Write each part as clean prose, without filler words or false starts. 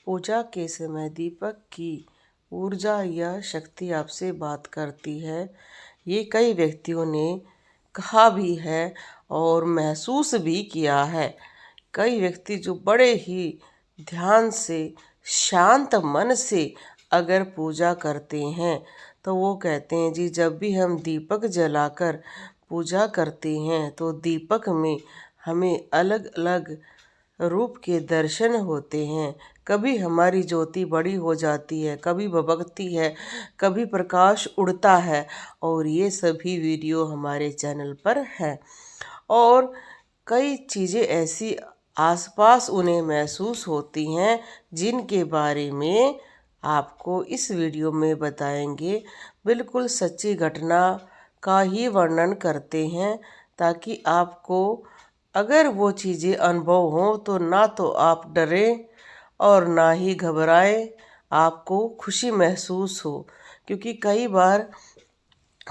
पूजा के समय दीपक की ऊर्जा या शक्ति आपसे बात करती है। ये कई व्यक्तियों ने कहा भी है और महसूस भी किया है। कई व्यक्ति जो बड़े ही ध्यान से, शांत मन से अगर पूजा करते हैं तो वो कहते हैं जी, जब भी हम दीपक जलाकर पूजा करते हैं तो दीपक में हमें अलग अलग रूप के दर्शन होते हैं। कभी हमारी ज्योति बड़ी हो जाती है, कभी भभकती है, कभी प्रकाश उड़ता है। और ये सभी वीडियो हमारे चैनल पर है। और कई चीज़ें ऐसी आसपास उन्हें महसूस होती हैं जिनके बारे में आपको इस वीडियो में बताएंगे। बिल्कुल सच्ची घटना का ही वर्णन करते हैं ताकि आपको अगर वो चीज़ें अनुभव हों तो ना तो आप डरें और ना ही घबराएं, आपको खुशी महसूस हो। क्योंकि कई बार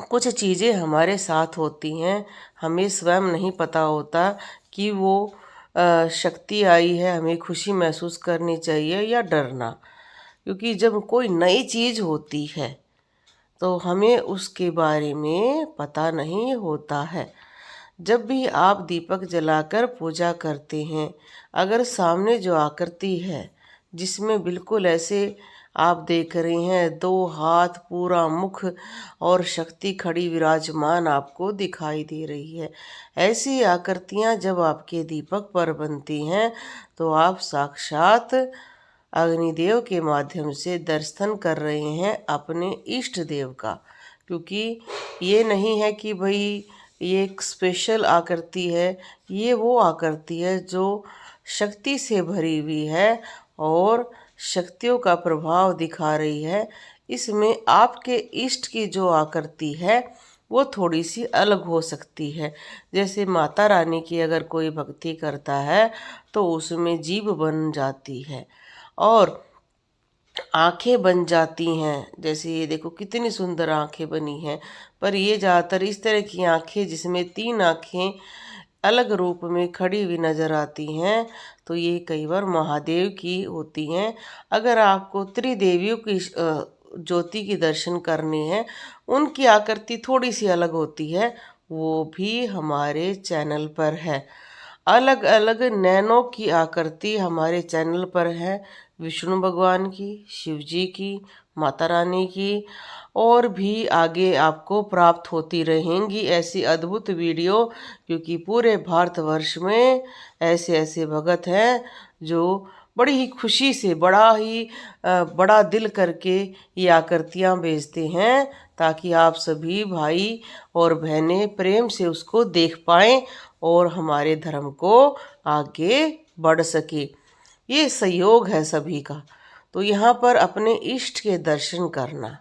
कुछ चीज़ें हमारे साथ होती हैं, हमें स्वयं नहीं पता होता कि वो शक्ति आई है, हमें खुशी महसूस करनी चाहिए या डरना। क्योंकि जब कोई नई चीज़ होती है तो हमें उसके बारे में पता नहीं होता है। जब भी आप दीपक जलाकर पूजा करते हैं, अगर सामने जो आकृति है जिसमें बिल्कुल ऐसे आप देख रहे हैं, दो हाथ, पूरा मुख और शक्ति खड़ी विराजमान आपको दिखाई दे रही है, ऐसी आकृतियां जब आपके दीपक पर बनती हैं तो आप साक्षात अग्निदेव के माध्यम से दर्शन कर रहे हैं अपने इष्ट देव का। क्योंकि ये नहीं है कि भाई ये एक स्पेशल आकृति है, ये वो आकृति है जो शक्ति से भरी हुई है और शक्तियों का प्रभाव दिखा रही है। इसमें आपके इष्ट की जो आकृति है वो थोड़ी सी अलग हो सकती है। जैसे माता रानी की अगर कोई भक्ति करता है तो उसमें जीभ बन जाती है और आंखें बन जाती हैं। जैसे ये देखो कितनी सुंदर आंखें बनी हैं, पर ये ज़्यादातर इस तरह की आंखें जिसमें तीन आंखें अलग रूप में खड़ी हुई नज़र आती हैं, तो ये कई बार महादेव की होती हैं। अगर आपको त्रिदेवियों की ज्योति की दर्शन करने हैं, उनकी आकृति थोड़ी सी अलग होती है, वो भी हमारे चैनल पर है। अलग अलग नैनों की आकृति हमारे चैनल पर है, विष्णु भगवान की, शिव जी की, माता रानी की, और भी आगे आपको प्राप्त होती रहेंगी ऐसी अद्भुत वीडियो। क्योंकि पूरे भारतवर्ष में ऐसे ऐसे भगत हैं जो बड़ी ही खुशी से, बड़ा ही बड़ा दिल करके ये आकृतियाँ भेजते हैं ताकि आप सभी भाई और बहनें प्रेम से उसको देख पाएँ और हमारे धर्म को आगे बढ़ सके। ये सहयोग है सभी का। तो यहाँ पर अपने इष्ट के दर्शन करना।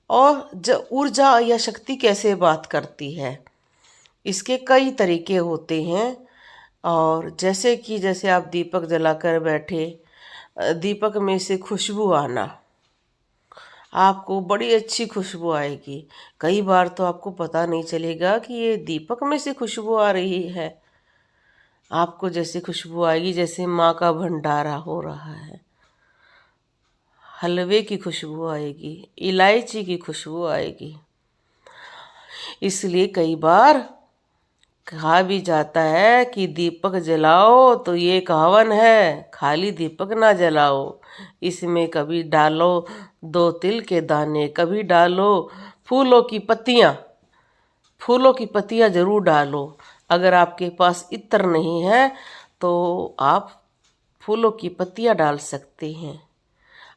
और ऊर्जा या शक्ति कैसे बात करती है, इसके कई तरीके होते हैं। और जैसे आप दीपक जलाकर बैठे, दीपक में से खुशबू आना, आपको बड़ी अच्छी खुशबू आएगी। कई बार तो आपको पता नहीं चलेगा कि ये दीपक में से खुशबू आ रही है। आपको जैसे खुशबू आएगी जैसे माँ का भंडारा हो रहा है, हलवे की खुशबू आएगी, इलायची की खुशबू आएगी। इसलिए कई बार कहा भी जाता है कि दीपक जलाओ तो ये कहावन है, खाली दीपक ना जलाओ। इसमें कभी डालो 2 तिल के दाने, कभी डालो फूलों की पत्तियाँ। फूलों की पत्तियाँ जरूर डालो। अगर आपके पास इत्र नहीं है तो आप फूलों की पत्तियाँ डाल सकते हैं।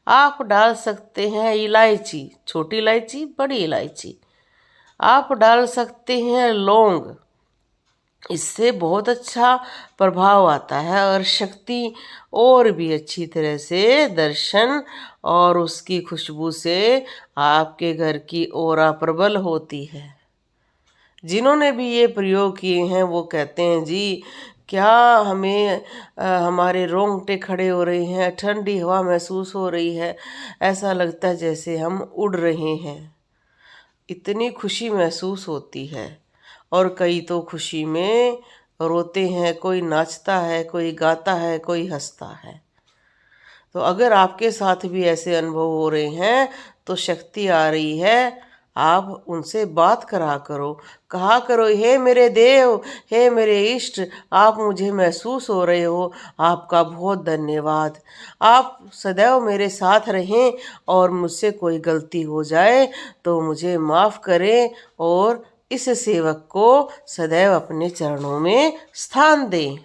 आप डाल सकते हैं इलायची, छोटी इलायची, बड़ी इलायची। आप डाल सकते हैं लौंग, इससे बहुत अच्छा प्रभाव आता है और शक्ति और भी अच्छी तरह से दर्शन और उसकी खुशबू से आपके घर की ऑरा प्रबल होती है। जिन्होंने भी ये प्रयोग किए हैं वो कहते हैं जी, क्या हमें हमारे रोंगटे खड़े हो रहे हैं, ठंडी हवा महसूस हो रही है, ऐसा लगता है जैसे हम उड़ रहे हैं, इतनी खुशी महसूस होती है। और कई तो खुशी में रोते हैं, कोई नाचता है, कोई गाता है, कोई हंसता है। तो अगर आपके साथ भी ऐसे अनुभव हो रहे हैं तो शक्ति आ रही है, आप उनसे बात करा करो, कहा करो, हे मेरे देव, हे मेरे इष्ट, आप मुझे महसूस हो रहे हो, आपका बहुत धन्यवाद। आप सदैव मेरे साथ रहें और मुझसे कोई गलती हो जाए तो मुझे माफ़ करें और इस सेवक को सदैव अपने चरणों में स्थान दें।